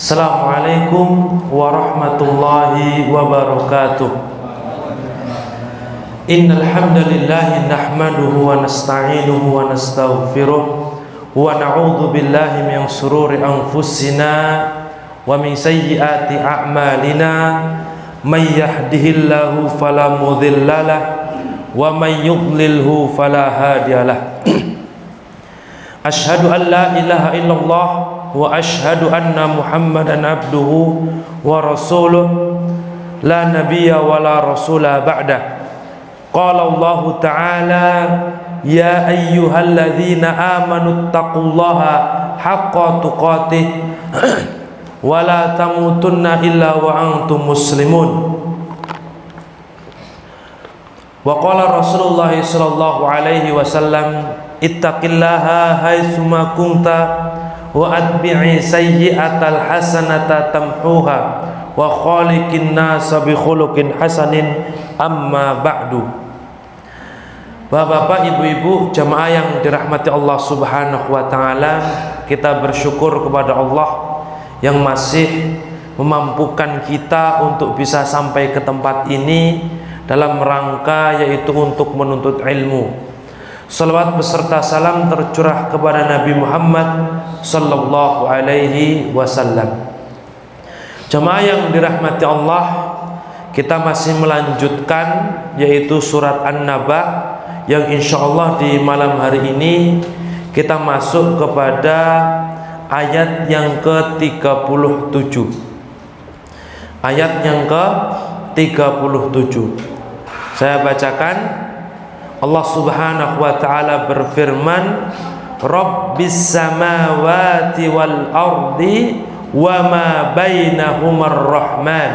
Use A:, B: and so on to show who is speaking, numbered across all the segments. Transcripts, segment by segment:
A: Assalamualaikum warahmatullahi wabarakatuh. Innal hamdalillah nahmaduhu wa nasta'inuhu wa nastaghfiruh wa na'udzu billahi min shururi anfusina wa min sayyiati a'malina. May yahdihillahu fala mudhillalah wa may yudlilhu fala hadiyalah. Asyhadu an la ilaha illallah wa asyhadu anna Muhammadan abduhu wa rasuluh la nabiyya wa la rasula ba'da. Qala Allah ta'ala ya ayyuhalladzina amanu taqullaha haqqa tuqatih wa la tamutunna illa wa antum muslimun. Wa qala Rasulullah sallallahu alaihi wasallam ittaqillaha haitsuma kunta wa atbi'i sayyi'atal hasanata tamhuha wa khaliqin nasa bi khuluqin hasanin. Amma ba'du. Bapak-bapak, ibu-ibu, jamaah yang dirahmati Allah Subhanahu wa taala, kita bersyukur kepada Allah yang masih memampukan kita untuk bisa sampai ke tempat ini dalam rangka yaitu untuk menuntut ilmu. Salawat beserta salam tercurah kepada Nabi Muhammad sallallahu alaihi wasallam. Jamaah yang dirahmati Allah, kita masih melanjutkan yaitu surat An-Naba yang insyaallah di malam hari ini kita masuk kepada ayat yang ke-37. Ayat yang ke-37. Saya bacakan. Allah Subhanahu wa taala berfirman, Rabbis samawati wal ardi wa ma bainahumar rahman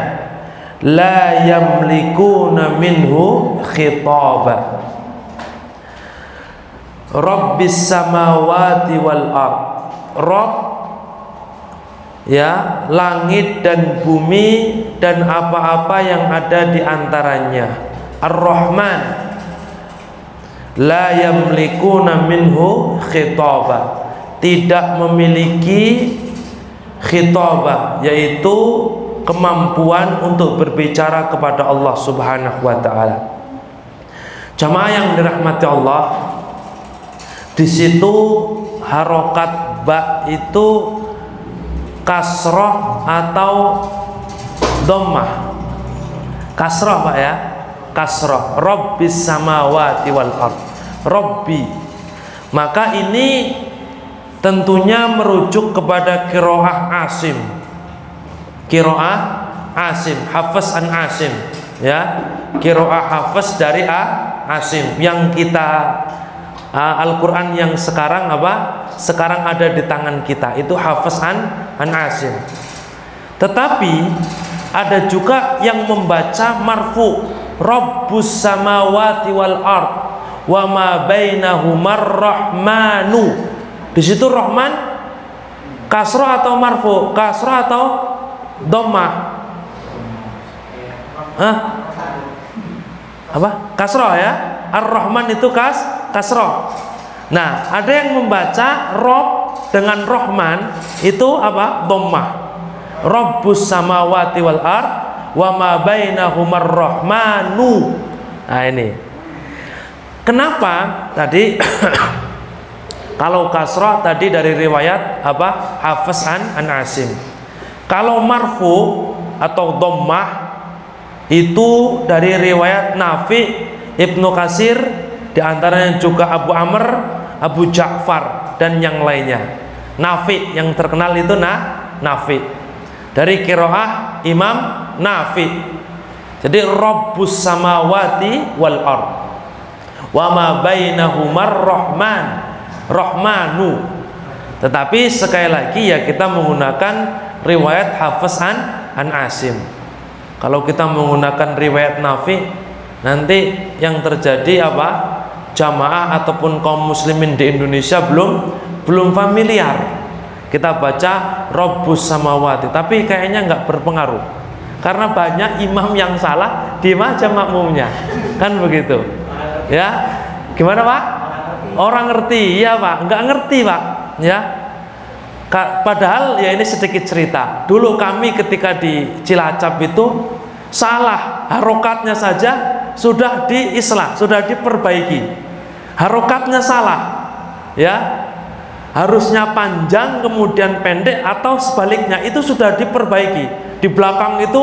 A: la yamlikuna minhu khitaba. Rabbis samawati wal ard. Rabb, ya, langit dan bumi dan apa-apa yang ada di antaranya. Ar-Rahman, la yamlikuna minhu khitaba, tidak memiliki khitaba, yaitu kemampuan untuk berbicara kepada Allah Subhanahu wa taala. Jamaah yang dirahmati Allah, di situ harokat ba itu kasroh atau dhammah. Kasroh Pak ya, kasroh. Rabbis samawati wal ard. Rabbi. Maka ini tentunya merujuk kepada qiraah Asim. Qiraah Asim, Hafiz an Asim, ya. Qiraah Hafiz dari Asim yang kita Al-Quran yang sekarang apa? Sekarang ada di tangan kita itu Hafiz an Asim. Tetapi ada juga yang membaca marfu, Rabbus samawati wal ard wa ma bainahumar rahmanu. Di situ Rahman kasroh atau marfu? Kasroh atau dhammah? Apa? Kasroh ya. Ar-Rahman itu kasroh. Nah, ada yang membaca Rob dengan Rahman itu apa? Dhammah. Rabbus samawati wal ard wa ma bainahumar rahmanu. Nah, ini. Kenapa tadi kalau kasrah tadi dari riwayat apa? Hafiz an Asim. Kalau marfu atau dhammah itu dari riwayat Nafi, Ibnu Katsir, di antaranya juga Abu Amr, Abu Ja'far dan yang lainnya. Nafi yang terkenal itu Nafi. Dari qiraah Imam Nafi. Jadi Rabbus samawati wal ard wa ma bainahumar rahman, rahmanu. Tetapi sekali lagi ya kita menggunakan riwayat Hafiz an Asim. Kalau kita menggunakan riwayat Nafi, nanti yang terjadi apa? Jamaah ataupun kaum muslimin di Indonesia belum familiar. Kita baca Rabbus samawati, tapi kayaknya nggak berpengaruh karena banyak imam yang salah di aja makmumnya, kan begitu ya. Gimana Pak? Orang ngerti ya Pak? Nggak ngerti Pak ya. Padahal ya ini sedikit cerita. Dulu kami ketika di Cilacap itu salah harokatnya saja sudah diislah, sudah diperbaiki. Harokatnya salah, ya. Harusnya panjang kemudian pendek atau sebaliknya, itu sudah diperbaiki. Di belakang itu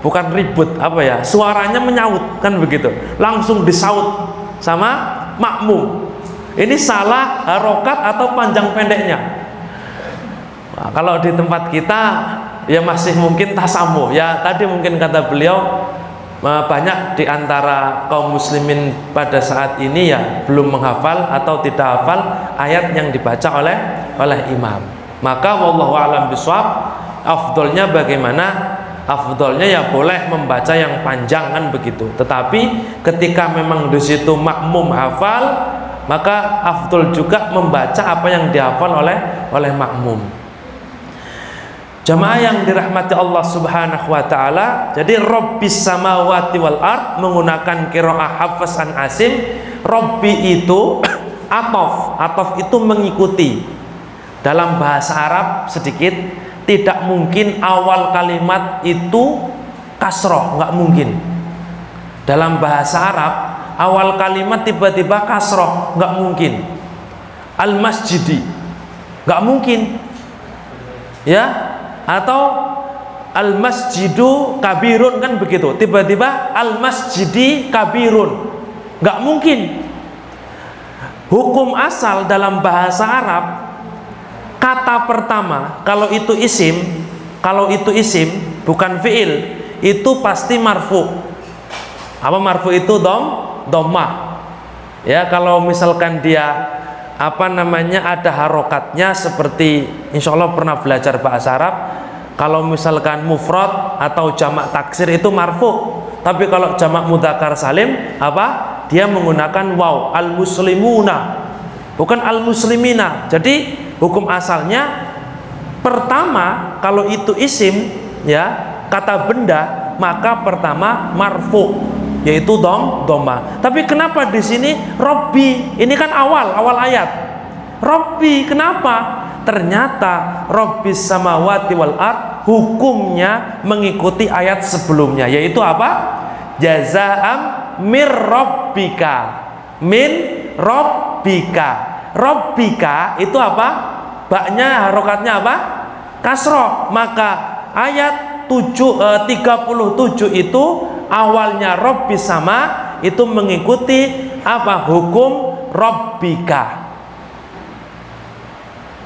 A: bukan ribut apa ya, suaranya menyaut kan begitu, langsung disaut sama makmum. Ini salah harokat atau panjang pendeknya. Nah, kalau di tempat kita ya masih mungkin tasamuh ya, tadi mungkin kata beliau banyak di antara kaum muslimin pada saat ini ya belum menghafal atau tidak hafal ayat yang dibaca oleh imam. Maka wallahu a'lam bishawab, afdolnya bagaimana? Afdolnya ya boleh membaca yang panjang kan begitu. Tetapi ketika memang di situ makmum hafal, maka afdol juga membaca apa yang dihafal oleh makmum. Jamaah yang dirahmati Allah Subhanahu wa taala, jadi Rabbis samawati wal ard menggunakan qiraah Hafs an Asim. Rabbi itu atof itu mengikuti. Dalam bahasa Arab sedikit, tidak mungkin awal kalimat itu kasroh, nggak mungkin. Dalam bahasa Arab awal kalimat tiba-tiba kasroh, nggak mungkin. Al-masjidi, nggak mungkin, ya. Atau al-masjidu kabirun kan begitu, tiba-tiba al-masjidi kabirun, nggak mungkin. Hukum asal dalam bahasa Arab, kata pertama kalau itu isim bukan fiil, itu pasti marfu. Apa marfu itu? Dhammah. Ya, kalau misalkan dia ada harokatnya, seperti insya Allah pernah belajar bahasa Arab, kalau misalkan mufrad atau jamak taksir itu marfu. Tapi kalau jamak mudzakkar salim dia menggunakan waw, al muslimuna bukan al muslimina. Jadi hukum asalnya pertama kalau itu isim ya, kata benda, maka pertama marfu, yaitu dhamma. Tapi kenapa di sini Robbi? Ini kan awal ayat. Robbi, kenapa? Ternyata Rabbis samawati wal ard hukumnya mengikuti ayat sebelumnya, yaitu apa? Jazaa'am mir rabbika. Min rabbika. Rabbika itu apa? Baknya harokatnya apa? Kasroh. Maka ayat 37 itu awalnya Rabbis sama itu mengikuti apa? Hukum Rabbika.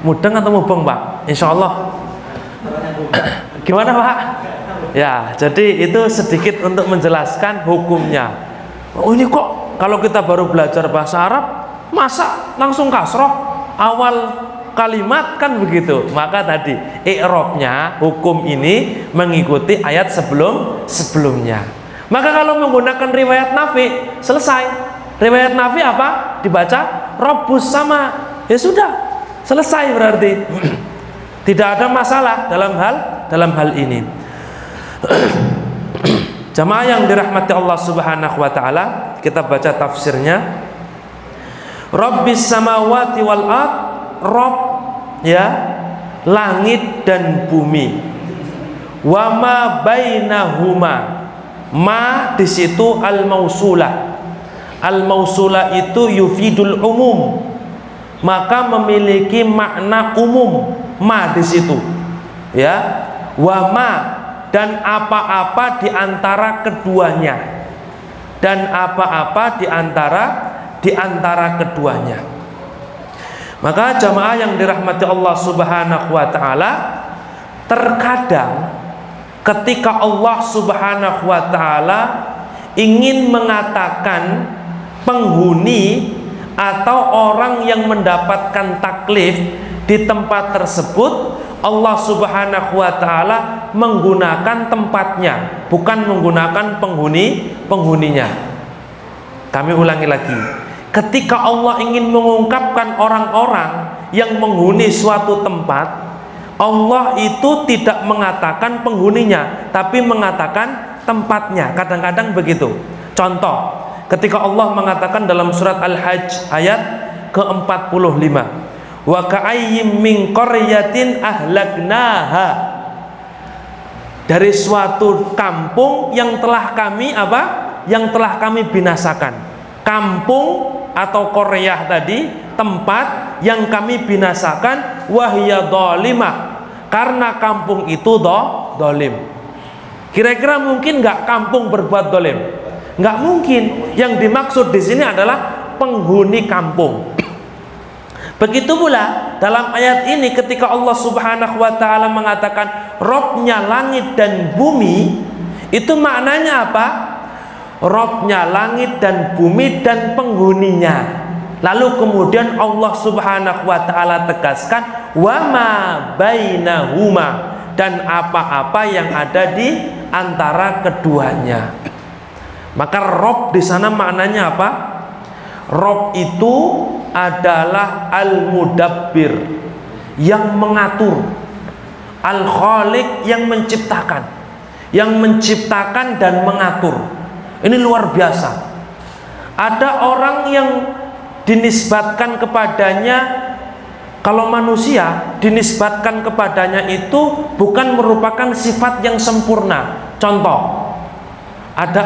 A: Mudeng atau mubeng Pak? Insya Allah. Gimana Pak? Ya, jadi itu sedikit untuk menjelaskan hukumnya. Oh, ini kok kalau kita baru belajar bahasa Arab masa langsung kasroh awal kalimat kan begitu. Maka tadi i'rabnya hukum ini mengikuti ayat sebelumnya. Maka kalau menggunakan riwayat Nafi, selesai. Riwayat Nafi apa? Dibaca Rabbus sama. Ya sudah, selesai berarti. Tidak ada masalah dalam hal ini. Jamaah yang dirahmati Allah Subhanahu wa taala, kita baca tafsirnya. Rabbis samawati wal ard, Rabb ya, langit dan bumi. Wa ma bainahuma. Ma di situ al-mausulah. Al-mausulah itu yufidul umum. Maka memiliki makna umum. Ma di situ. Ya. Wa ma, dan apa-apa di antara keduanya. Dan apa-apa di antara keduanya. Maka jamaah yang dirahmati Allah Subhanahu wa taala, terkadang ketika Allah Subhanahu wa taala ingin mengatakan penghuni atau orang yang mendapatkan taklif di tempat tersebut, Allah Subhanahu wa taala menggunakan tempatnya, bukan menggunakan penghuninya. Kami ulangi lagi. Ketika Allah ingin mengungkapkan orang-orang yang menghuni suatu tempat, Allah itu tidak mengatakan penghuninya, tapi mengatakan tempatnya. Kadang-kadang begitu. Contoh, ketika Allah mengatakan dalam surat Al-Hajj ayat ke-45, Wa ka'ayyim min qaryatin ahlaknaha, dari suatu kampung yang telah kami apa? Yang telah kami binasakan. Kampung atau qaryah tadi tempat yang kami binasakan, wahya dhalimah, karena kampung itu dhalim. Kira-kira mungkin nggak kampung berbuat dhalim? Nggak mungkin. Yang dimaksud di sini adalah penghuni kampung. Begitu pula dalam ayat ini ketika Allah Subhanahu wa taala mengatakan Robnya langit dan bumi, itu maknanya apa? Robnya langit dan bumi dan penghuninya. Lalu kemudian Allah Subhanahu wa taala tegaskan wama bainahuma, dan apa-apa yang ada di antara keduanya. Maka Rob di sana maknanya apa? Rob itu adalah al-mudabbir, yang mengatur, al-khaliq, yang menciptakan, dan mengatur. Ini luar biasa. Ada orang yang dinisbatkan kepadanya, kalau manusia dinisbatkan kepadanya itu bukan merupakan sifat yang sempurna. Contoh, ada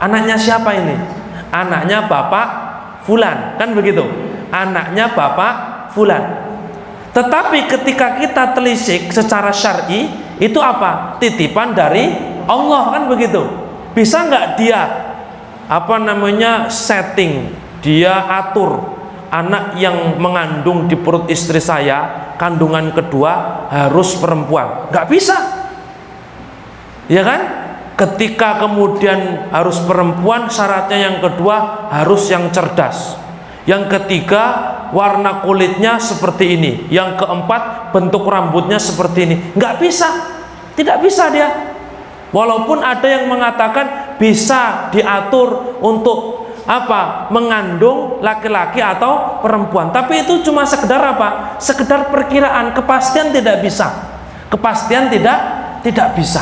A: anaknya siapa ini? Anaknya Bapak Fulan, kan begitu? Anaknya Bapak Fulan. Tetapi ketika kita telisik secara syar'i, itu apa? Titipan dari Allah, kan begitu? Bisa nggak dia setting, dia atur anak yang mengandung di perut istri saya, kandungan kedua harus perempuan? Nggak bisa, ya kan? Ketika kemudian harus perempuan, syaratnya yang kedua harus yang cerdas, yang ketiga warna kulitnya seperti ini, yang keempat bentuk rambutnya seperti ini. Nggak bisa, tidak bisa dia. Walaupun ada yang mengatakan bisa diatur untuk apa? Mengandung laki-laki atau perempuan. Tapi itu cuma sekedar apa? Sekedar perkiraan, kepastian tidak bisa. Kepastian tidak bisa.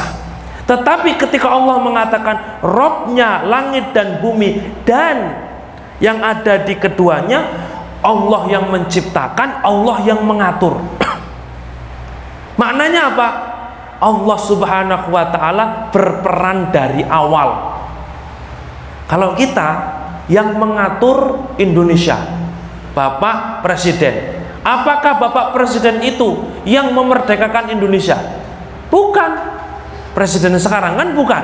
A: Tetapi ketika Allah mengatakan Robnya langit dan bumi dan yang ada di keduanya, Allah yang menciptakan, Allah yang mengatur. Maknanya apa? Allah Subhanahu wa taala berperan dari awal. Kalau kita yang mengatur Indonesia, Bapak Presiden, apakah Bapak Presiden itu yang memerdekakan Indonesia? Bukan. Presiden sekarang kan bukan,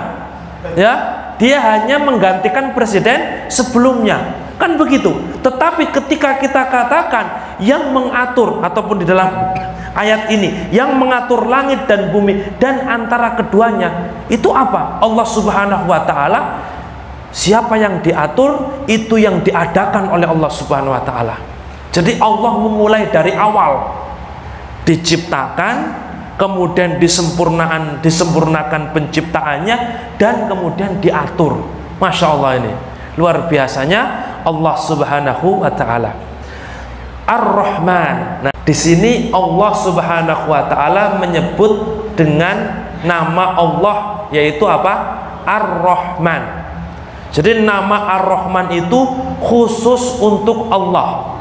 A: ya, dia hanya menggantikan presiden sebelumnya, kan begitu. Tetapi ketika kita katakan yang mengatur, ataupun di dalam ayat ini yang mengatur langit dan bumi dan antara keduanya, itu apa? Allah Subhanahu wa taala. Siapa yang diatur, itu yang diadakan oleh Allah Subhanahu wa taala. Jadi Allah memulai dari awal, diciptakan, kemudian disempurnakan penciptaannya, dan kemudian diatur. Masya Allah, ini luar biasanya Allah Subhanahu wa taala. Ar-Rahman. Nah, di sini Allah Subhanahu wa taala menyebut dengan nama Allah, yaitu apa? Ar-Rahman. Jadi nama Ar-Rahman itu khusus untuk Allah.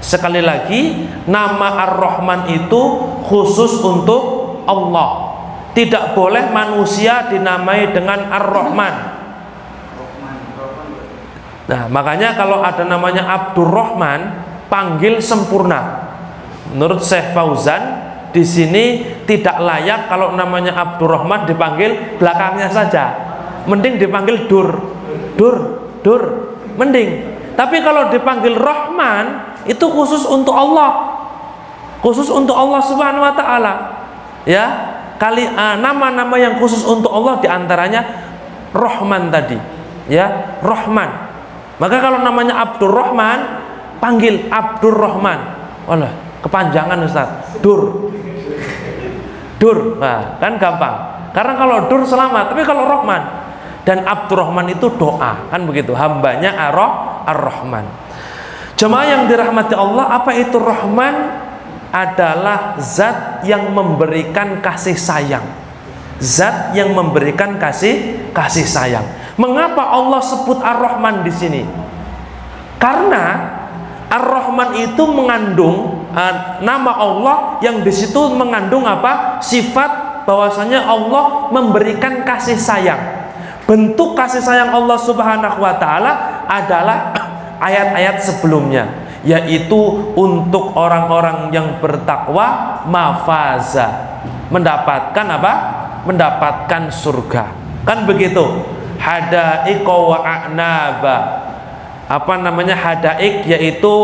A: Sekali lagi, nama Ar-Rahman itu khusus untuk Allah. Tidak boleh manusia dinamai dengan Ar-Rahman. Nah, makanya kalau ada namanya Abdurrahman, panggil sempurna. Menurut Syekh Fauzan, di sini tidak layak kalau namanya Abdurrahman dipanggil belakangnya saja. Mending dipanggil Dur, mending. Tapi kalau dipanggil Rahman, itu khusus untuk Allah, khusus untuk Allah Subhanahu wa taala, ya. Nama-nama yang khusus untuk Allah diantaranya Rahman tadi, ya, Rahman. Maka kalau namanya Abdurrahman, panggil Abdurrahman. Walah, kepanjangan Ustaz. Dur, nah, kan gampang. Karena kalau Dur selamat, tapi kalau Rahman dan Abdurrahman itu doa, kan begitu, hambanya Ar-Rahman. Jemaah yang dirahmati Allah, apa itu Rahman? Adalah zat yang memberikan kasih sayang. Zat yang memberikan kasih sayang. Mengapa Allah sebut Ar-Rahman di sini? Karena Ar-Rahman Ar-Rahman itu mengandung nama Allah yang di situ mengandung apa? Sifat bahwasanya Allah memberikan kasih sayang. Bentuk kasih sayang Allah Subhanahu wa taala adalah ayat-ayat sebelumnya, yaitu untuk orang-orang yang bertakwa mafaza, mendapatkan apa? Mendapatkan surga. Kan begitu. Hadaiqa wa a'naba. Apa namanya hadaik? Yaitu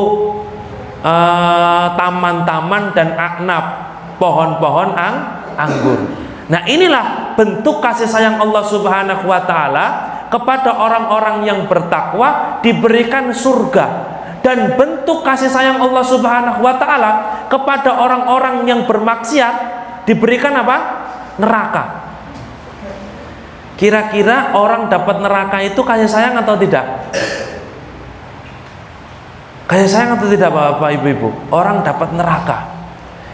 A: taman-taman dan a'nab, pohon-pohon anggur. Nah, inilah bentuk kasih sayang Allah Subhanahu wa taala kepada orang-orang yang bertakwa, diberikan surga. Dan bentuk kasih sayang Allah Subhanahu wa taala kepada orang-orang yang bermaksiat, diberikan apa? Neraka. Kira-kira orang dapat neraka itu kasih sayang atau tidak? Kasih sayang atau tidak, Bapak Ibu-ibu? Orang dapat neraka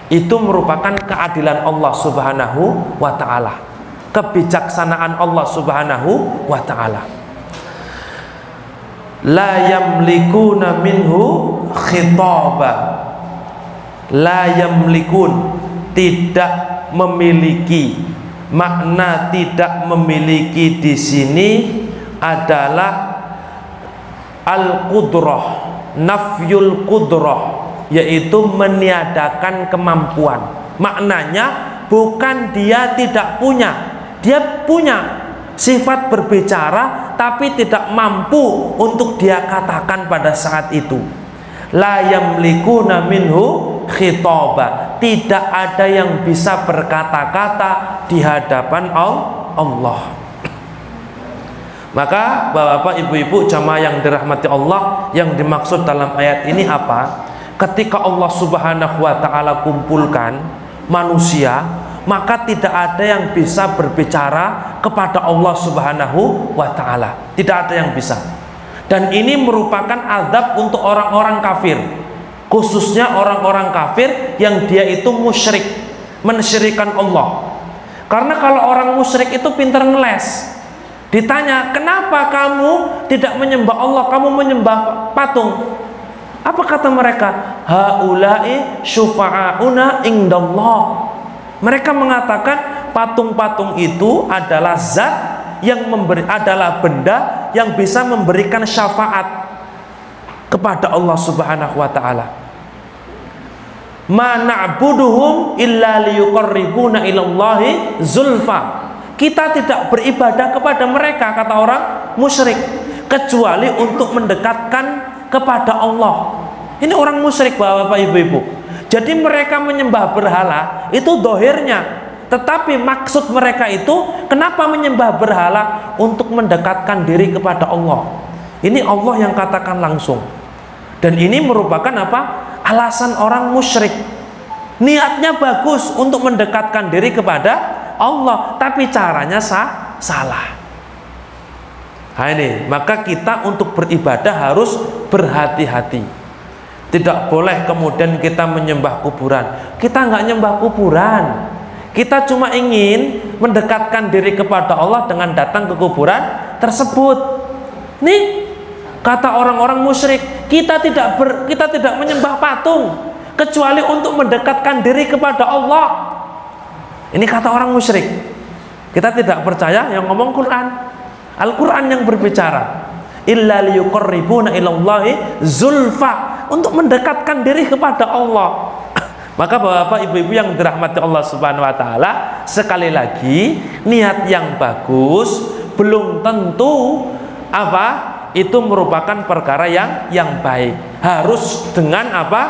A: itu merupakan keadilan Allah Subhanahu wa ta'ala, kebijaksanaan Allah Subhanahu wa ta'ala. La yamlikuna minhu khitaba. La yamlikun, tidak memiliki. Makna tidak memiliki di sini adalah al-qudrah, nafyul qudrah, yaitu meniadakan kemampuan. Maknanya bukan dia tidak punya, dia punya sifat berbicara tapi tidak mampu untuk dia katakan pada saat itu. La yamlikuna minhu khitaba, tidak ada yang bisa berkata-kata di hadapan Allah. Maka Bapak Ibu-ibu jamaah yang dirahmati Allah, yang dimaksud dalam ayat ini apa? Ketika Allah Subhanahu wa ta'ala kumpulkan manusia, maka tidak ada yang bisa berbicara kepada Allah Subhanahu wa ta'ala. Tidak ada yang bisa. Dan ini merupakan azab untuk orang-orang kafir, khususnya orang-orang kafir yang dia itu musyrik, mensyirikan Allah. Karena kalau orang musyrik itu pintar ngeles. Ditanya, kenapa kamu tidak menyembah Allah, kamu menyembah patung? Apa kata mereka? Haula'i syufa'auna indallah. Mereka mengatakan patung-patung itu adalah zat yang adalah benda yang bisa memberikan syafaat kepada Allah Subhanahu wa ta'ala. Ma na'buduhum illa liyuqarribuna ilallahi zulfa. Kita tidak beribadah kepada mereka, kata orang musyrik, kecuali untuk mendekatkan kepada Allah. Ini orang musyrik, Bapak Ibu-ibu. Jadi mereka menyembah berhala itu dohirnya, tetapi maksud mereka itu kenapa menyembah berhala? Untuk mendekatkan diri kepada Allah. Ini Allah yang katakan langsung. Dan ini merupakan apa? Alasan orang musyrik. Niatnya bagus untuk mendekatkan diri kepada Allah, tapi caranya salah. Nah ini, maka kita untuk beribadah harus berhati-hati. Tidak boleh kemudian kita menyembah kuburan. Kita nggak nyembah kuburan. Kita cuma ingin mendekatkan diri kepada Allah dengan datang ke kuburan tersebut. Nih, kata orang-orang musyrik, kita tidak menyembah patung kecuali untuk mendekatkan diri kepada Allah. Ini kata orang musyrik. Kita tidak percaya yang ngomong Quran. Al-Quran yang berbicara, illa liyuqarribuna ilallahi zulfa, untuk mendekatkan diri kepada Allah. Maka Bapak Ibu-ibu yang dirahmati Allah Subhanahu wa ta'ala, sekali lagi, niat yang bagus belum tentu apa? Itu merupakan perkara yang baik. Harus dengan apa?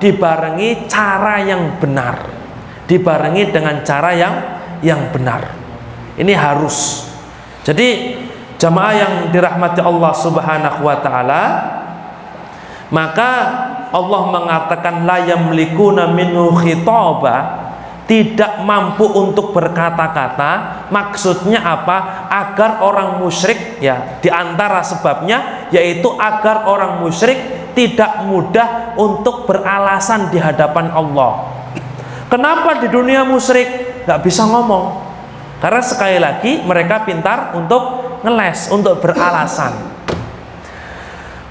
A: Dibarengi cara yang benar. Dibarengi dengan cara yang benar. Ini harus. Jadi jamaah yang dirahmati Allah Subhanahu wa ta'ala, maka Allah mengatakan la yamlikuna minhu khitaba, tidak mampu untuk berkata-kata. Maksudnya apa? Agar orang musyrik, ya, diantara sebabnya yaitu agar orang musyrik tidak mudah untuk beralasan di hadapan Allah. Kenapa di dunia musyrik nggak bisa ngomong? Karena sekali lagi mereka pintar untuk ngeles, untuk beralasan.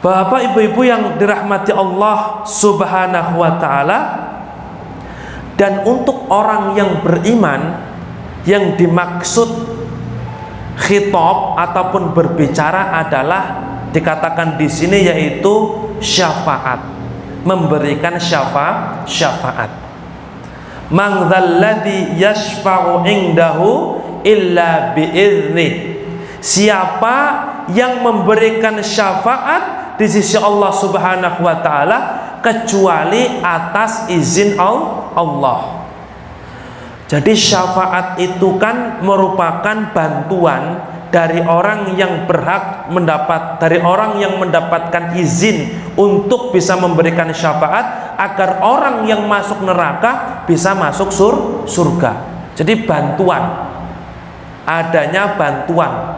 A: Bapak ibu-ibu yang dirahmati Allah Subhanahu wa ta'ala, dan untuk orang yang beriman, yang dimaksud khitab ataupun berbicara adalah dikatakan di sini yaitu syafaat, memberikan syafaat. Man dzalladzi yashfa'u indahu illa bi'idznih. Siapa yang memberikan syafaat di sisi Allah Subhanahu wa ta'ala kecuali atas izin Allah. Jadi syafaat itu kan merupakan bantuan dari orang yang berhak dari orang yang mendapatkan izin untuk bisa memberikan syafaat agar orang yang masuk neraka bisa masuk surga. Jadi bantuan, adanya bantuan.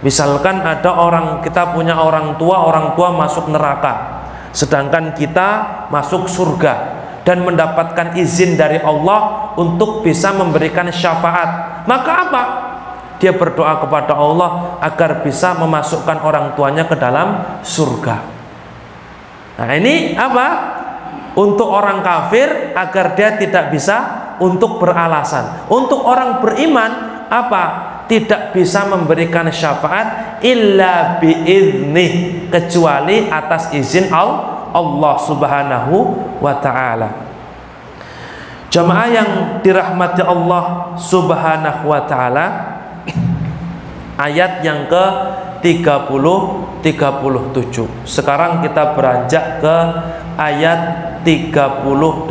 A: Misalkan ada kita punya orang tua masuk neraka, sedangkan kita masuk surga dan mendapatkan izin dari Allah untuk bisa memberikan syafaat. Maka apa? Dia berdoa kepada Allah agar bisa memasukkan orang tuanya ke dalam surga. Nah, ini apa? Untuk orang kafir agar dia tidak bisa untuk beralasan. Untuk orang beriman apa? Tidak bisa memberikan syafaat illa bi'idznih, kecuali atas izin Allah Subhanahu wa ta'ala. Jamaah yang dirahmati Allah Subhanahu wa ta'ala, ayat yang ke 37. Sekarang kita beranjak ke ayat 38.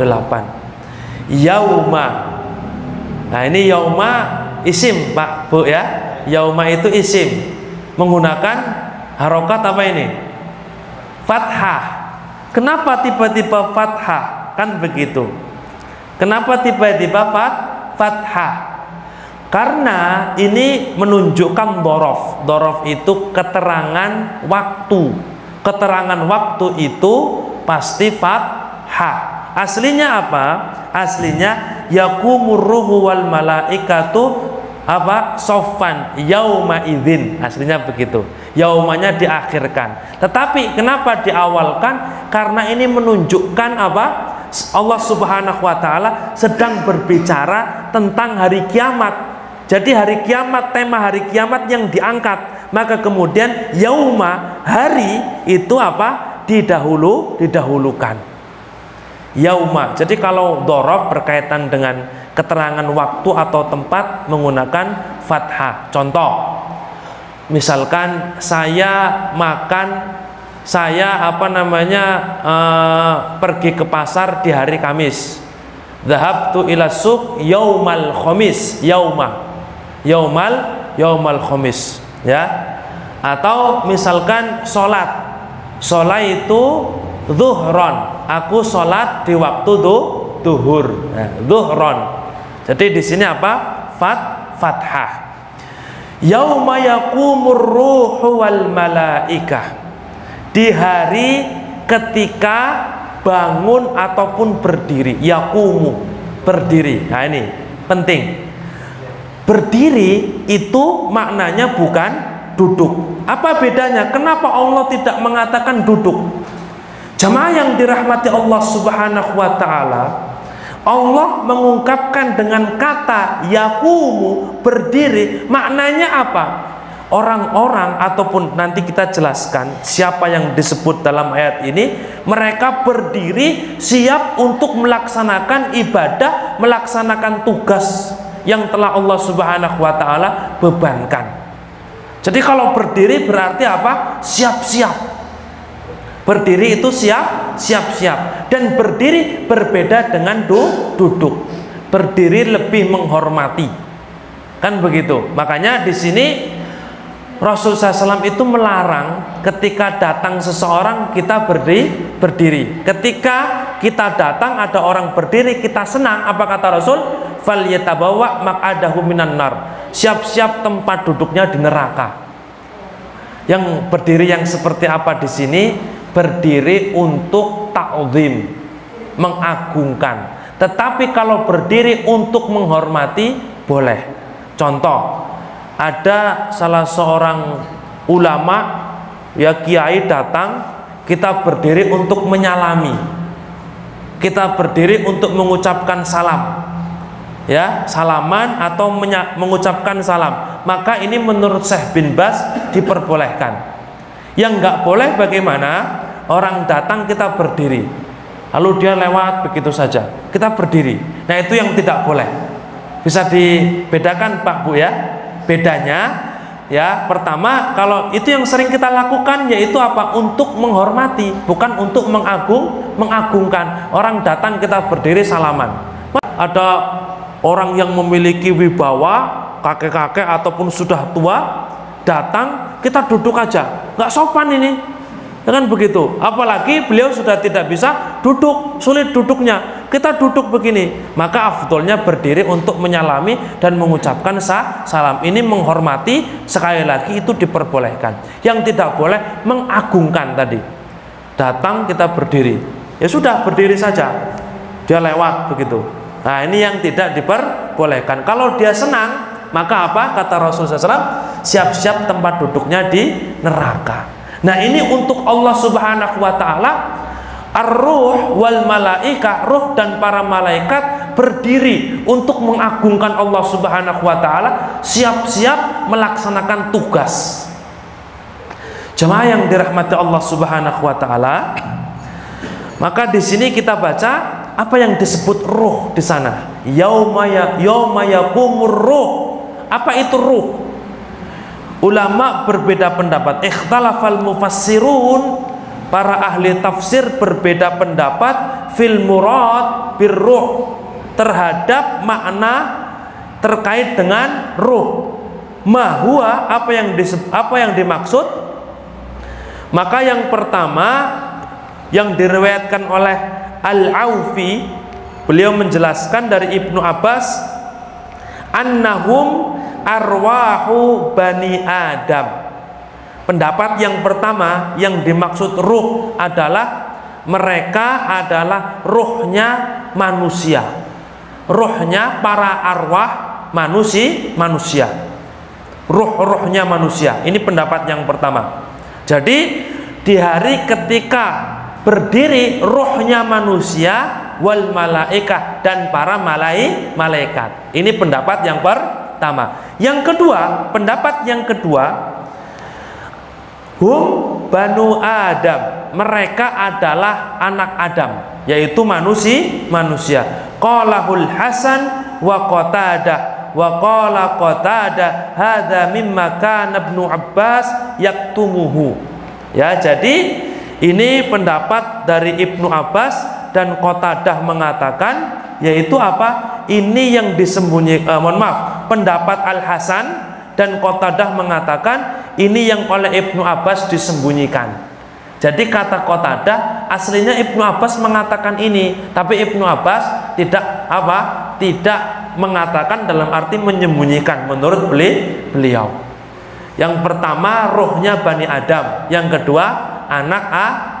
A: Yauma. Nah, ini yauma isim Pak Bu ya. Yauma itu isim menggunakan harokat apa ini? Fathah. Kenapa tiba-tiba fathah? Kan begitu. Kenapa tiba-tiba fathah? Karena ini menunjukkan dorof. Dorof itu keterangan waktu. Keterangan waktu itu pasti fathah. Aslinya apa? Aslinya yakumur ruhu wal malaikatu apa? Sofan yauma idzin. Aslinya begitu. Yaumanya diakhirkan. Tetapi kenapa diawalkan? Karena ini menunjukkan apa? Allah Subhanahu wa ta'ala sedang berbicara tentang hari kiamat. Jadi hari kiamat, tema hari kiamat yang diangkat. Maka kemudian yauma, hari itu apa? Didahulukan. Yauma. Jadi kalau dhorof berkaitan dengan keterangan waktu atau tempat menggunakan fathah. Contoh, misalkan saya pergi ke pasar di hari Kamis. Dhahabtu ila suq yaumal khamis. Yaumal khamis, ya. Atau misalkan sholat itu zuhron, aku sholat di waktu duhur. Nah, zuhron. Jadi di sini apa? Fathah. Yauma yakumur ruhu wal malaikah. Di hari ketika bangun ataupun berdiri. Yakumu, berdiri. Nah, ini penting. Berdiri itu maknanya bukan duduk. Apa bedanya? Kenapa Allah tidak mengatakan duduk? Jamaah yang dirahmati Allah Subhanahu wa ta'ala, Allah mengungkapkan dengan kata yakumu, berdiri. Maknanya apa? Orang-orang ataupun nanti kita jelaskan siapa yang disebut dalam ayat ini, mereka berdiri siap untuk melaksanakan ibadah, melaksanakan tugas yang telah Allah Subhanahu wa ta'ala bebankan. Jadi kalau berdiri berarti apa? Siap-siap. Berdiri itu siap-siap. Dan berdiri berbeda dengan duduk. Berdiri lebih menghormati. Kan begitu. Makanya di sini Rasulullah SAW itu melarang ketika datang seseorang kita berdiri. Ketika kita datang ada orang berdiri kita senang, apa kata Rasul? Falyatabawa maq'adahu minan nar. Siap-siap tempat duduknya di neraka. Yang berdiri yang seperti apa di sini? Berdiri untuk ta'zim, mengagungkan. Tetapi kalau berdiri untuk menghormati boleh. Contoh, ada salah seorang ulama ya kiai datang, kita berdiri untuk menyalami, kita berdiri untuk mengucapkan salam, ya, salaman atau mengucapkan salam, maka ini menurut Syekh bin Baz diperbolehkan. Yang nggak boleh bagaimana? Orang datang kita berdiri, lalu dia lewat begitu saja, kita berdiri. Nah, itu yang tidak boleh. Bisa dibedakan Pak Bu ya? Bedanya ya, pertama, kalau itu yang sering kita lakukan yaitu apa? Untuk menghormati, bukan untuk mengagungkan. Orang datang kita berdiri salaman. Ada orang yang memiliki wibawa, kakek-kakek ataupun sudah tua datang, kita duduk aja, nggak sopan ini, ya kan begitu. Apalagi beliau sudah tidak bisa duduk, sulit duduknya, kita duduk begini, maka afdolnya berdiri untuk menyalami dan mengucapkan salam. Ini menghormati, sekali lagi itu diperbolehkan. Yang tidak boleh mengagungkan tadi. Datang kita berdiri, ya sudah berdiri saja, dia lewat begitu. Nah, ini yang tidak diperbolehkan. Kalau dia senang, maka apa? Kata Rasulullah SAW, siap-siap tempat duduknya di neraka. Nah, ini untuk Allah Subhanahu wa Ta'ala. Ar-ruh wal malaika, ruh dan para malaikat berdiri untuk mengagungkan Allah Subhanahu wa Ta'ala, siap-siap melaksanakan tugas. Jemaah yang dirahmati Allah Subhanahu wa Ta'ala, maka di sini kita baca apa yang disebut ruh di sana. Yauma yakumur ruh. Apa itu ruh? Ulama berbeda pendapat. Ikhtalafal mufassirun, para ahli tafsir berbeda pendapat fil murad birruh, terhadap makna terkait dengan ruh. Mahua, apa yang dimaksud? Maka yang pertama yang diriwayatkan oleh Al-Aufi, beliau menjelaskan dari Ibnu Abbas, annahum arwahu bani Adam. Pendapat yang pertama yang dimaksud ruh adalah mereka adalah ruhnya manusia, ruhnya para arwah manusia, ruh-ruhnya manusia. Ini pendapat yang pertama. Jadi di hari ketika berdiri ruhnya manusia wal malaikah, dan para malaikat. Ini pendapat yang pertama. Yang kedua, pendapat yang kedua, hum banu Adam, mereka adalah anak Adam, yaitu manusia. Qalahul Hasan wa Qatadah wa qala Qatadah hadza mimma kana Ibnu Abbas yaktumuhu. Ya, jadi ini pendapat dari Ibnu Abbas dan Qatadah mengatakan, yaitu apa? Ini yang disembunyikan, pendapat Al-Hasan dan Qatadah mengatakan ini yang oleh Ibnu Abbas disembunyikan. Jadi kata Qatadah, aslinya Ibnu Abbas mengatakan ini, tapi Ibnu Abbas tidak mengatakan dalam arti menyembunyikan menurut beliau. Yang pertama ruhnya Bani Adam, yang kedua anak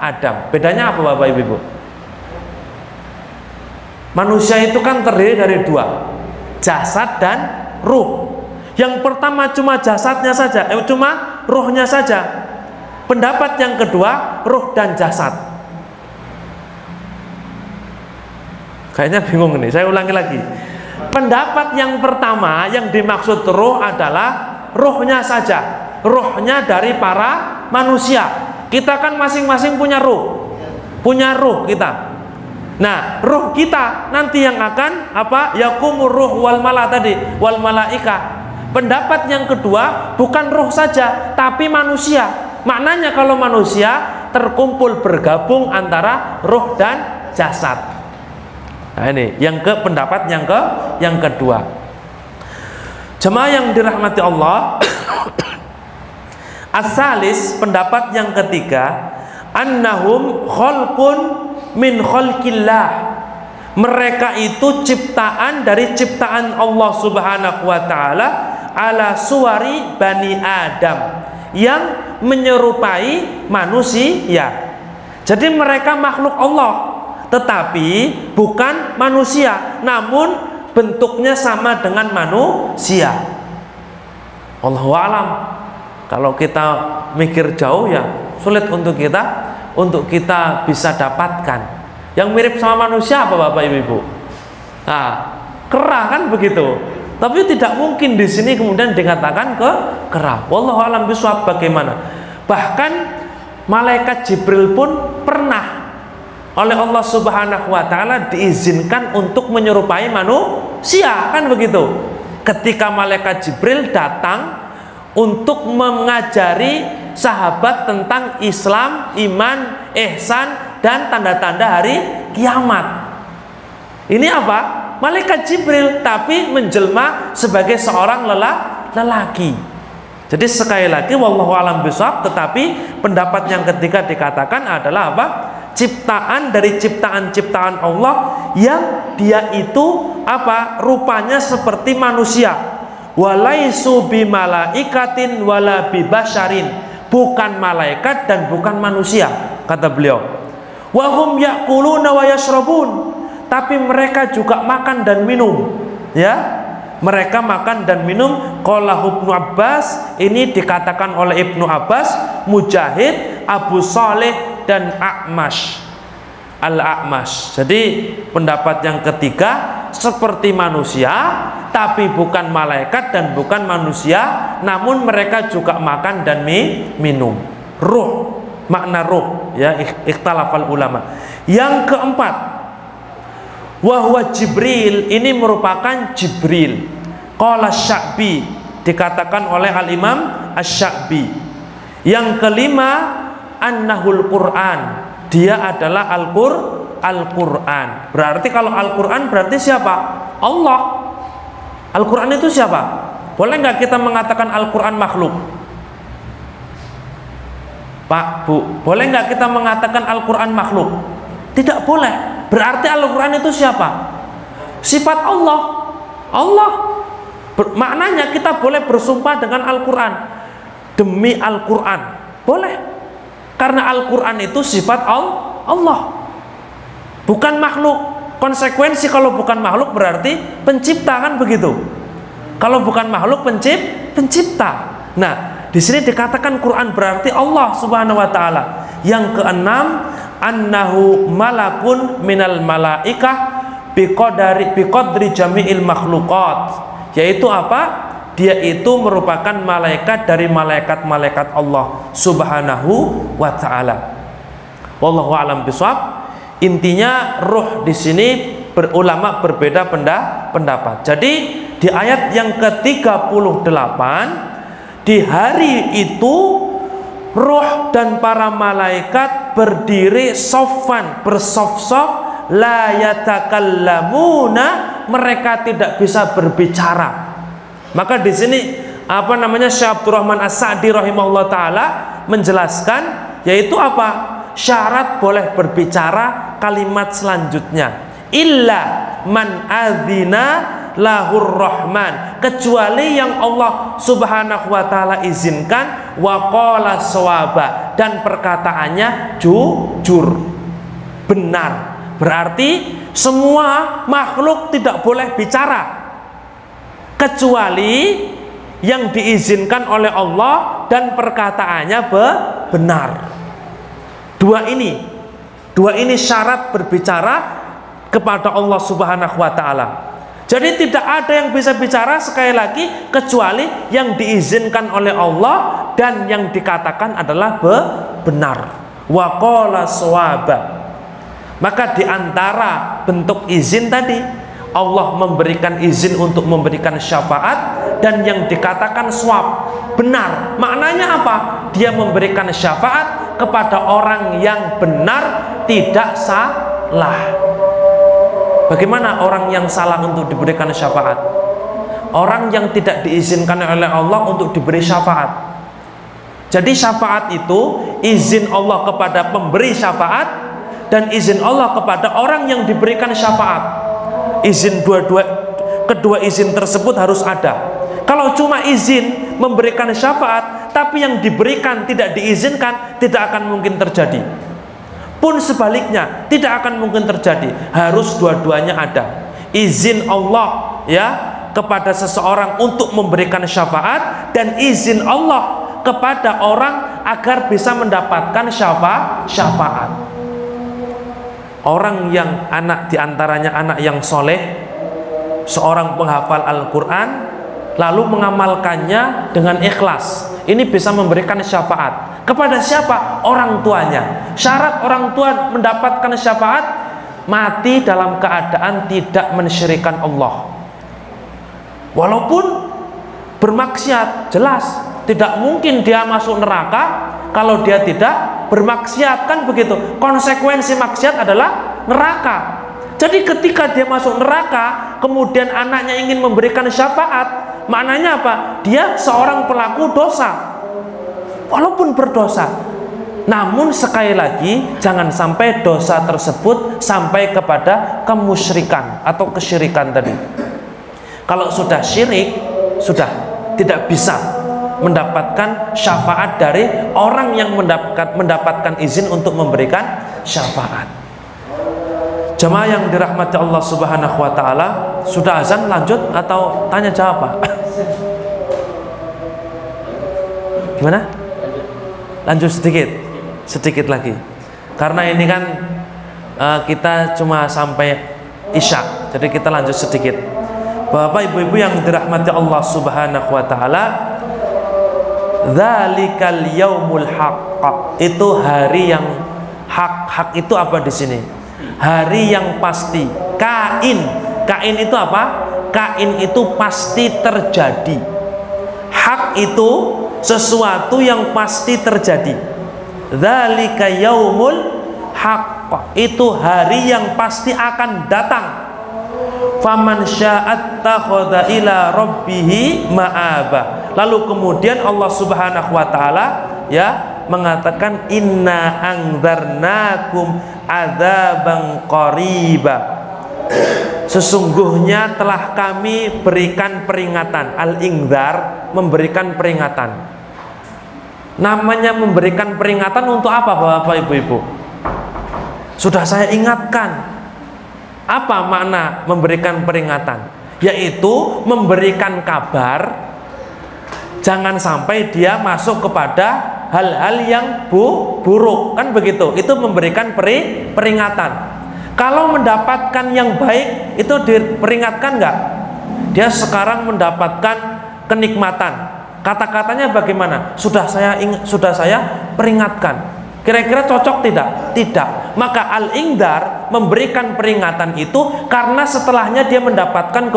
A: Adam. Bedanya apa Bapak Ibu? Manusia itu kan terdiri dari dua, jasad dan ruh. Yang pertama cuma jasadnya saja, cuma ruhnya saja. Pendapat yang kedua, ruh dan jasad. Kayaknya bingung nih, saya ulangi lagi. Pendapat yang pertama yang dimaksud ruh adalah ruhnya saja, ruhnya dari para manusia. Kita kan masing-masing punya ruh kita. Nah, ruh kita nanti yang akan yakumur ruh wal malaika. Pendapat yang kedua bukan ruh saja, tapi manusia. Maknanya kalau manusia terkumpul bergabung antara ruh dan jasad. Nah, ini pendapat yang kedua. Jemaah yang dirahmati Allah, as-salis, pendapat yang ketiga, annahum khalqun min khalqillah. Mereka itu ciptaan dari ciptaan Allah Subhanahu wa Ta'ala, ala suwari bani Adam, yang menyerupai manusia. Jadi mereka makhluk Allah, tetapi bukan manusia, namun bentuknya sama dengan manusia. Allahu a'lam. Kalau kita mikir jauh ya sulit untuk kita bisa dapatkan. Yang mirip sama manusia apa Bapak Ibu? Nah, kera kan begitu. Tapi tidak mungkin di sini kemudian dikatakan kera. Wallahu a'lam bishawab bagaimana. Bahkan malaikat Jibril pun pernah oleh Allah Subhanahu wa taala diizinkan untuk menyerupai manusia, kan begitu. Ketika malaikat Jibril datang untuk mengajari sahabat tentang Islam, iman, ihsan, dan tanda-tanda hari kiamat. Ini apa? Malaikat Jibril, tapi menjelma sebagai seorang lelaki. Jadi sekali lagi wallahu a'lam bishawab, tetapi pendapat yang ketiga dikatakan adalah apa? Ciptaan dari ciptaan-ciptaan Allah yang dia itu apa? Rupanya seperti manusia. Walaisu bimalaikatin wala bibasharin, bukan malaikat dan bukan manusia, kata beliau. Wahum ya'kuluna wa yashrabun, tapi mereka juga makan dan minum, ya. Mereka makan dan minum. Qala Ibnu Abbas, ini dikatakan oleh Ibnu Abbas, Mujahid, Abu Saleh, dan A'mash, Al-A'mash. Jadi pendapat yang ketiga seperti manusia tapi bukan malaikat dan bukan manusia, namun mereka juga makan dan minum. Ruh, makna ruh, ya, ikhtalafal ulama. Yang keempat, wahwa Jibril, ini merupakan Jibril. Qala Sya'bi, dikatakan oleh Al-Imam Asy-Sya'bi. Yang kelima, annahul Quran, dia adalah Al-Quran. Berarti kalau Al-Quran berarti siapa? Allah. Al-Quran itu siapa? Boleh nggak kita mengatakan Al-Quran makhluk? Pak, Bu, boleh nggak kita mengatakan Al-Quran makhluk? Tidak boleh. Berarti Al-Quran itu siapa? Sifat Allah. Allah. Maknanya kita boleh bersumpah dengan Al-Quran. Demi Al-Quran. Boleh. Karena Al-Quran itu sifat Allah. Bukan makhluk. Konsekuensi kalau bukan makhluk berarti pencipta, kan begitu. Kalau bukan makhluk pencipta. Nah, di sini dikatakan Quran berarti Allah Subhanahu wa taala. Yang keenam, annahu malakun minal malaikah biqadri jami'il makhluqat. Yaitu apa? Dia itu merupakan malaikat dari malaikat-malaikat Allah Subhanahu wa taala. Wallahu a'lam bishawab. Intinya ruh di sini ulama berbeda pendapat. Jadi di ayat yang ke-38, di hari itu ruh dan para malaikat berdiri sofan, bersof-sof, la yatakallamuna, mereka tidak bisa berbicara. Maka di sini Syekh Abdurrahman As-Sa'di rahimahullah taala menjelaskan, yaitu apa? Syarat boleh berbicara kalimat selanjutnya, illa man adzina lahur rahman, kecuali yang Allah Subhanahu wa taala izinkan, wa qala shawaba, dan perkataannya jujur, benar. Berarti semua makhluk tidak boleh bicara kecuali yang diizinkan oleh Allah dan perkataannya benar. Dua ini syarat berbicara kepada Allah Subhanahu wa taala. Jadi tidak ada yang bisa bicara sekali lagi kecuali yang diizinkan oleh Allah dan yang dikatakan adalah benar. Wa qala shawaba. Maka di antara bentuk izin tadi, Allah memberikan izin untuk memberikan syafaat, dan yang dikatakan shawab, benar. Maknanya apa? Dia memberikan syafaat kepada orang yang benar, tidak salah. Bagaimana orang yang salah untuk diberikan syafaat? Orang yang tidak diizinkan oleh Allah untuk diberi syafaat. Jadi syafaat itu izin Allah kepada pemberi syafaat dan izin Allah kepada orang yang diberikan syafaat. Izin kedua izin tersebut harus ada. Kalau cuma izin memberikan syafaat tapi yang diberikan tidak diizinkan, tidak akan mungkin terjadi. Pun sebaliknya tidak akan mungkin terjadi. Harus dua-duanya ada. Izin Allah ya kepada seseorang untuk memberikan syafaat dan izin Allah kepada orang agar bisa mendapatkan syafaat. Orang yang diantaranya anak yang soleh, seorang penghafal Al-Quran, lalu mengamalkannya dengan ikhlas, ini bisa memberikan syafaat. Kepada siapa? Orang tuanya. Syarat orang tua mendapatkan syafaat, mati dalam keadaan tidak mensyirikan Allah. Walaupun bermaksiat, jelas tidak mungkin dia masuk neraka kalau dia tidak bermaksiat, kan begitu. Konsekuensi maksiat adalah neraka. Jadi ketika dia masuk neraka, kemudian anaknya ingin memberikan syafaat, maknanya apa? Dia seorang pelaku dosa, walaupun berdosa. Namun sekali lagi, jangan sampai dosa tersebut sampai kepada kemusyrikan atau kesyirikan tadi. Kalau sudah syirik, sudah tidak bisa mendapatkan syafaat dari orang yang mendapatkan izin untuk memberikan syafaat. Jemaah yang dirahmati Allah Subhanahu wa taala, sudah azan lanjut atau tanya jawab, Pak? Gimana? Lanjut sedikit lagi. Karena ini kan kita cuma sampai Isya, jadi kita lanjut sedikit. Bapak ibu-ibu yang dirahmati Allah Subhanahu wa taala, dzalikal yaumul haqq, itu hari yang hak. Hak itu apa di sini? Hari yang pasti. Kain itu apa? Kain itu pasti terjadi. Hak itu sesuatu yang pasti terjadi. Dzalika yaumul haqq, itu hari yang pasti akan datang. Faman sya'at takhadha ila rabbihi ma'aba. Lalu kemudian Allah Subhanahu wa taala mengatakan, inna anzarnakum adzaban qariba. Sesungguhnya telah kami berikan peringatan. Al-ingzar, memberikan peringatan. Namanya memberikan peringatan untuk apa, Bapak Ibu-ibu? Sudah saya ingatkan. Apa makna memberikan peringatan? Yaitu memberikan kabar, jangan sampai dia masuk kepada hal-hal yang buruk, kan begitu. Itu memberikan peringatan. Kalau mendapatkan yang baik, itu diperingatkan nggak? Dia sekarang mendapatkan kenikmatan, kata-katanya bagaimana? Sudah saya peringatkan. Kira-kira cocok tidak? Tidak. Maka al-ingdar, memberikan peringatan itu karena setelahnya dia mendapatkan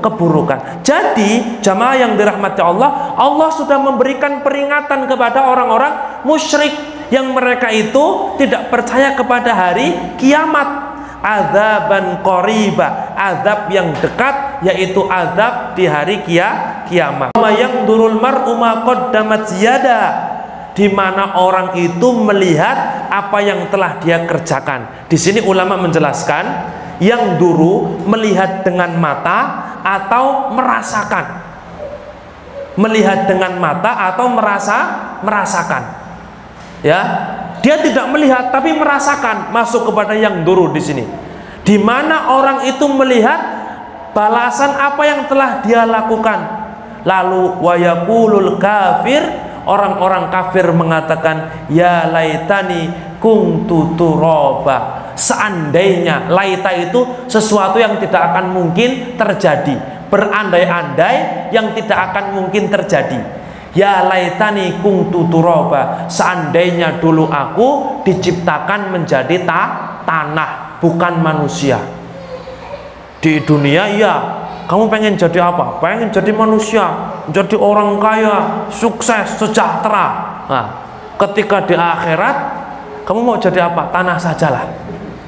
A: keburukan. Jadi jamaah yang dirahmati Allah, Allah sudah memberikan peringatan kepada orang-orang musyrik yang mereka itu tidak percaya kepada hari kiamat. Adzaban qariba, azab yang dekat, yaitu azab di hari kiamat. Yang durul mar'u ma qaddamat yada, di mana orang itu melihat apa yang telah dia kerjakan. Di sini ulama menjelaskan, yang duru melihat dengan mata atau merasakan. Melihat dengan mata atau merasakan. Ya, dia tidak melihat tapi merasakan, masuk kepada yang duru di sini. Di mana orang itu melihat balasan apa yang telah dia lakukan. Lalu wa yaqulul kafir, orang-orang kafir mengatakan, ya laitani kuntu turaba. Seandainya, laita itu sesuatu yang tidak akan mungkin terjadi, berandai-andai yang tidak akan mungkin terjadi. Ya laitani kuntu turaba, seandainya dulu aku diciptakan menjadi tanah, bukan manusia. Di dunia kamu pengen jadi apa? Pengen jadi manusia, jadi orang kaya, sukses, sejahtera. Nah, ketika di akhirat, kamu mau jadi apa? Tanah sajalah.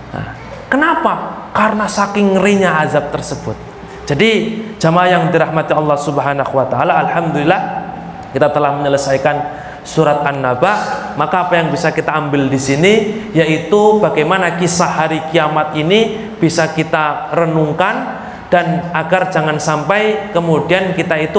A: Nah, kenapa? Karena saking ngerinya azab tersebut. Jadi jamaah yang dirahmati Allah Subhanahu wa taala, alhamdulillah kita telah menyelesaikan surat An-Naba. Maka apa yang bisa kita ambil di sini yaitu bagaimana kisah hari kiamat ini bisa kita renungkan, dan agar jangan sampai kemudian kita itu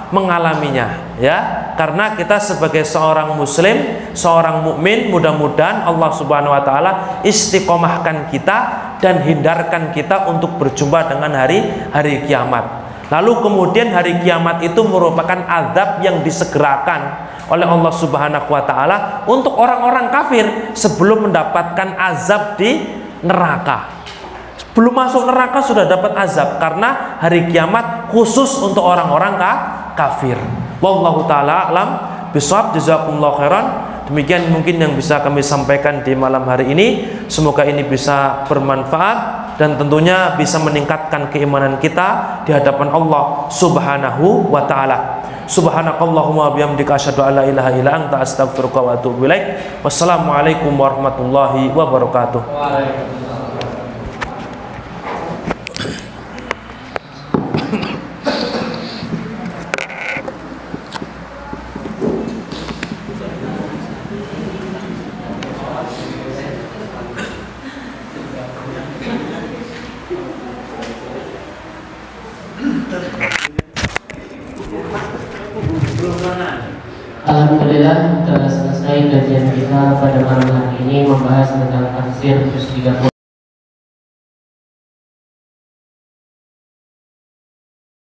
A: mengalaminya, ya. Karena kita sebagai seorang muslim, seorang mukmin, mudah-mudahan Allah Subhanahu wa taala istiqomahkan kita dan hindarkan kita untuk berjumpa dengan hari kiamat. Lalu kemudian hari kiamat itu merupakan azab yang disegerakan oleh Allah Subhanahu wa taala untuk orang-orang kafir sebelum mendapatkan azab di neraka. Belum masuk neraka sudah dapat azab, karena hari kiamat khusus untuk orang-orang kafir. Wallahu taala alam bisawab. Jazakumullahu khairan. Demikian mungkin yang bisa kami sampaikan di malam hari ini. Semoga ini bisa bermanfaat dan tentunya bisa meningkatkan keimanan kita di hadapan Allah Subhanahu wa taala. Subhanakallahumma bihamdika asyhadu an la ilaha illa anta astaghfiruka wa atubu ilaik. Wassalamualaikum warahmatullahi wabarakatuh.
B: Alhamdulillah telah selesai kajian kita pada malam hari ini membahas tentang tafsir juz 30